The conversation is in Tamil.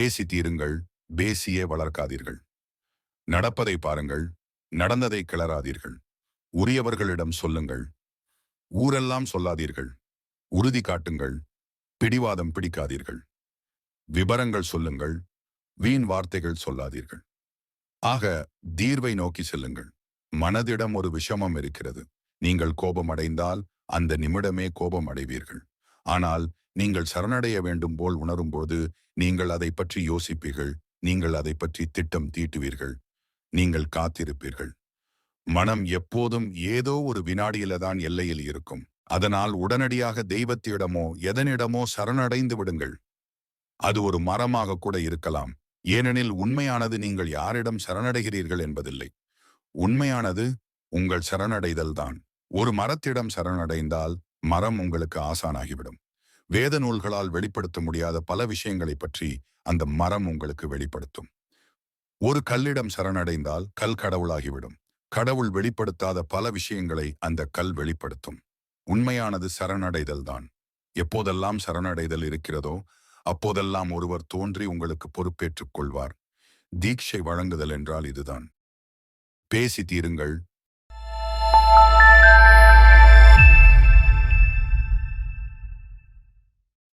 பேசி தீருங்கள், பேசியே வளர்க்காதீர்கள். நடப்பதை பாருங்கள், நடந்ததை கிளறாதீர்கள். உரியவர்களிடம் சொல்லுங்கள், ஊரெல்லாம் சொல்லாதீர்கள். உறுதி காட்டுங்கள், பிடிவாதம் பிடிக்காதீர்கள். விபரங்கள் சொல்லுங்கள், வீண் வார்த்தைகள் சொல்லாதீர்கள். ஆக தீர்வை நோக்கி செல்லுங்கள். மனதிடம் ஒரு விஷமம் இருக்கிறது. நீங்கள் கோபமடைந்தால் அந்த நிமிடமே கோபம் அடைவீர்கள். ஆனால் நீங்கள் சரணடைய வேண்டும் போல் உணரும்போது நீங்கள் அதை பற்றி யோசிப்பீர்கள். நீங்கள் அதை பற்றி திட்டம் தீட்டுவீர்கள். நீங்கள் காத்திருப்பீர்கள். மனம் எப்போதும் ஏதோ ஒரு வினாடியில தான் எல்லையில் இருக்கும். அதனால் உடனடியாக தெய்வத்திடமோ எதனிடமோ சரணடைந்து விடுங்கள். அது ஒரு மரமாக கூட இருக்கலாம். ஏனெனில் உண்மையானது நீங்கள் யாரிடம் சரணடைகிறீர்கள் என்பதில்லை. உண்மையானது உங்கள் சரணடைதல்தான். ஒரு மரத்திடம் சரணடைந்தால் மரம் உங்களுக்கு ஆசானாகிவிடும். வேத நூல்களால் வெளிப்படுத்த முடியாத பல விஷயங்களை பற்றி அந்த மரம் உங்களுக்கு வெளிப்படுத்தும். ஒரு கல்லிடம் சரணடைந்தால் கல் கடவுளாகிவிடும். கடவுள் வெளிப்படுத்தாத பல விஷயங்களை அந்த கல் வெளிப்படுத்தும். உண்மையானது சரணடைதல்தான். எப்போதெல்லாம் சரணடைதல் இருக்கிறதோ அப்போதெல்லாம் ஒருவர் தோன்றி உங்களுக்கு பொறுப்பேற்றுக் கொள்வார். தீட்சை வழங்குதல் என்றால் இதுதான். பேசி தீருங்கள்,